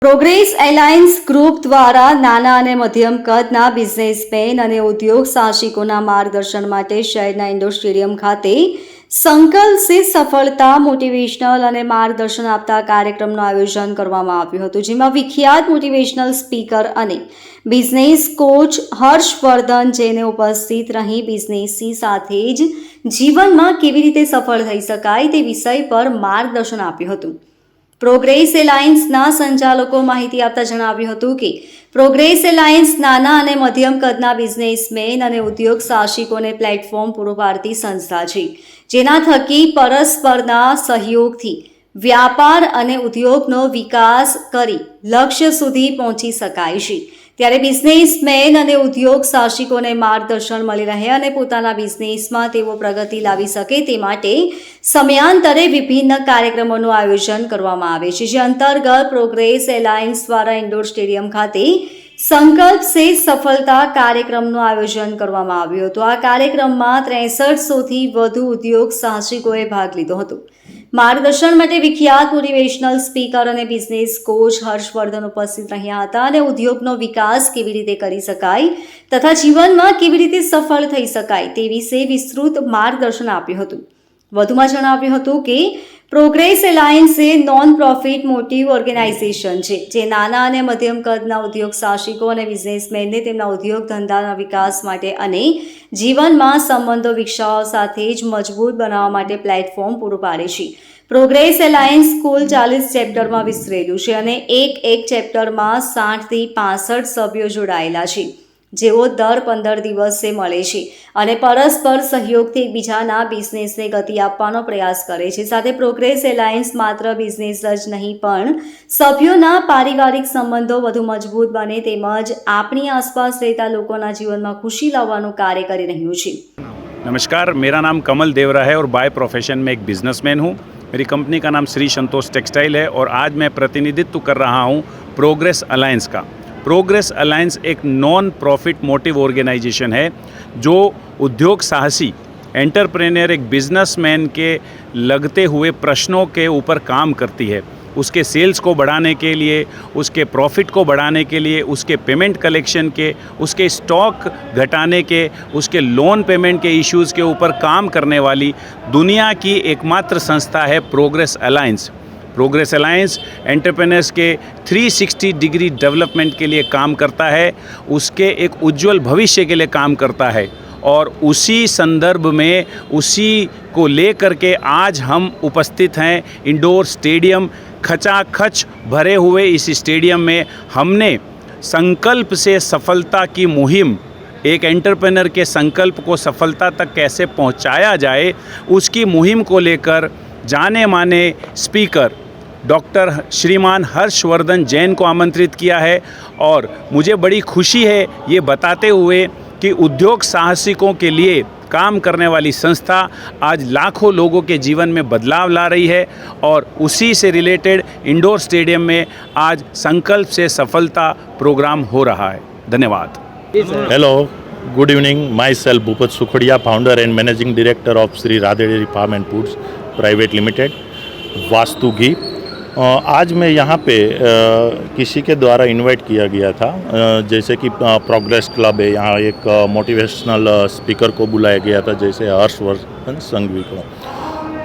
Progress alliance group દ્વારા નાના અને મધ્યમ કદના બિઝનેસમેન અને ઉદ્યોગ સાહસિકોના માર્ગદર્શન માટે શહેરના ઇન્ડોર સ્ટેડિયમ ખાતે સંકલ્પ સે સફળતા મોટિવેશનલ અને માર્ગદર્શન આપતા કાર્યક્રમનું આયોજન કરવામાં આવ્યું હતું, જેમાં વિખ્યાત મોટિવેશનલ સ્પીકર અને બિઝનેસ કોચ હર્ષવર્ધન જૈને ઉપસ્થિત રહી બિઝનેસની સાથે જ જીવનમાં કેવી રીતે સફળ થઈ શકાય તે વિષય પર માર્ગદર્શન આપ્યું હતું। પ્રોગ્રેસ એલાયન્સના સંચાલકો માહિતી આપતા જણાવ્યું હતું કે પ્રોગ્રેસ એલાયન્સ નાના અને મધ્યમ કદના બિઝનેસમેન અને ઉદ્યોગ સાહસિકોને પ્લેટફોર્મ પૂરું પાડતી સંસ્થા છે, જેના થકી પરસ્પરના સહયોગથી વ્યાપાર અને ઉદ્યોગનો વિકાસ કરી લક્ષ્ય સુધી પહોંચી શકાય છે। ત્યારે બિઝનેસમેન અને ઉદ્યોગ સાહસિકોને માર્ગદર્શન મળી રહે અને પોતાના બિઝનેસમાં તેઓ પ્રગતિ લાવી શકે તે માટે સમયાંતરે વિભિન્ન કાર્યક્રમોનું આયોજન કરવામાં આવે છે, જે અંતર્ગત પ્રોગ્રેસ એલાયન્સ દ્વારા ઇન્ડોર સ્ટેડિયમ ખાતે સંકલ્પ સે સફળતા કાર્યક્રમનું આયોજન કરવામાં આવ્યું હતું। આ કાર્યક્રમમાં 6300થી વધુ ઉદ્યોગ સાહસિકોએ ભાગ લીધો હતો। માર્ગદર્શન માટે વિખ્યાત મોટિવેશનલ સ્પીકર અને બિઝનેસ કોચ હર્ષવર્ધન ઉપસ્થિત રહ્યા હતા અને ઉદ્યોગનો વિકાસ કેવી રીતે કરી શકાય તથા જીવનમાં કેવી રીતે સફળ થઈ શકાય તે વિશે વિસ્તૃત માર્ગદર્શન આપ્યું હતું। વધુમાં જણાવ્યું હતું કે પ્રોગ્રેસ એલાયન્સ એ નોન પ્રોફિટ મોટિવ ઓર્ગેનાઇઝેશન છે, જે નાના અને મધ્યમ કદના ઉદ્યોગ સાહસિકો અને બિઝનેસમેનને તેમના ઉદ્યોગ ધંધાના વિકાસ માટે અને જીવનમાં સંબંધો વિકસાવવા સાથે જ મજબૂત બનાવવા માટે પ્લેટફોર્મ પૂરું પાડે છે। પ્રોગ્રેસ એલાયન્સ કુલ 40 ચેપ્ટરમાં વિસ્તરેલું છે અને એક ચેપ્ટરમાં 60થી 65 સભ્યો જોડાયેલા છે, જેઓ દર 15 દિવસે મળે છે અને પરસ્પર સહયોગથી એકબીજાના બિઝનેસને ગતિ આપવાનો પ્રયાસ કરે છે। સાથે પ્રોગ્રેસ એલાયન્સ માત્ર બિઝનેસ જ નહીં પણ સભ્યોના પારિવારિક સંબંધો વધુ મજબૂત બને તેમજ આપણી આસપાસ રહેતા લોકોના જીવનમાં ખુશી લાવવાનું કાર્ય કરી રહ્યું છે। नमस्कार, मेरा नाम कमल देवरा है और बाय प्रोफेशन में एक बिजनेसमैन हूँ। मेरी कंपनी का नाम श्री संतोष टेक्सटाइल है और आज मैं प्रतिनिधित्व कर रहा हूँ प्रोग्रेस अलायंस का। प्रोग्रेस अलायंस एक नॉन प्रॉफिट मोटिव ऑर्गेनाइजेशन है जो उद्योग साहसी एंटरप्रेन्योर एक बिजनेसमैन के लगते हुए प्रश्नों के ऊपर काम करती है। उसके सेल्स को बढ़ाने के लिए, उसके प्रॉफिट को बढ़ाने के लिए, उसके पेमेंट कलेक्शन के, उसके स्टॉक घटाने के, उसके लोन पेमेंट के इश्यूज़ के ऊपर काम करने वाली दुनिया की एकमात्र संस्था है progress alliance. Progress alliance entrepreneurs के 360 डिग्री डेवलपमेंट के लिए काम करता है, उसके एक उज्जवल भविष्य के लिए काम करता है और उसी संदर्भ में उसी को लेकर के आज हम उपस्थित हैं इंडोर स्टेडियम। खचाखच भरे हुए इस स्टेडियम में हमने संकल्प से सफलता की मुहिम, एक एंटरप्रेन्योर के संकल्प को सफलता तक कैसे पहुंचाया जाए उसकी मुहिम को लेकर जाने माने स्पीकर डॉक्टर श्रीमान हर्षवर्धन जैन को आमंत्रित किया है। और मुझे बड़ी खुशी है ये बताते हुए कि उद्योग साहसिकों के लिए काम करने वाली संस्था आज लाखों लोगों के जीवन में बदलाव ला रही है और उसी से रिलेटेड इंडोर स्टेडियम में आज संकल्प से सफलता प्रोग्राम हो रहा है। धन्यवाद। Hello, good evening. Myself Bhupat Sukhadia, founder and managing director of Shri Radhe dairy farm and foods private limited, Vastu ghee. आज मैं यहाँ पे किसी के द्वारा इनवाइट किया गया था, जैसे कि प्रोग्रेस क्लब है, यहाँ एक मोटिवेशनल स्पीकर को बुलाया गया था जैसे हर्षवर्धन संघवी को।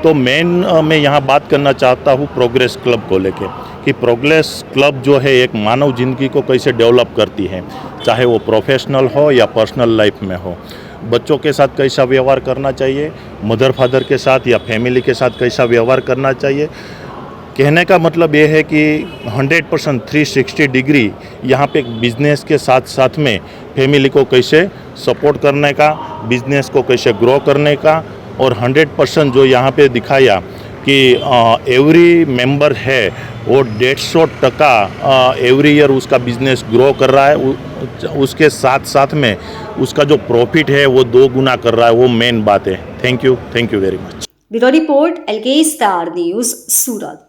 तो मैं यहाँ बात करना चाहता हूँ प्रोग्रेस क्लब को लेके कि प्रोग्रेस क्लब जो है एक मानव जिंदगी को कैसे डेवलप करती है, चाहे वो प्रोफेशनल हो या पर्सनल लाइफ में हो। बच्चों के साथ कैसा व्यवहार करना चाहिए, मदर फादर के साथ या फैमिली के साथ कैसा व्यवहार करना चाहिए। कहने का मतलब ये है कि 100% 360 डिग्री यहाँ पे बिज़नेस के साथ साथ में फैमिली को कैसे सपोर्ट करने का, बिज़नेस को कैसे ग्रो करने का, और 100% जो यहाँ पे दिखाया कि एवरी मेंबर है वो 150% एवरी ईयर उसका बिज़नेस ग्रो कर रहा है, उसके साथ साथ में उसका जो प्रॉफिट है वो 2 गुना कर रहा है। वो मेन बात है। Thank you very much. Bureau report LK star news, Surat.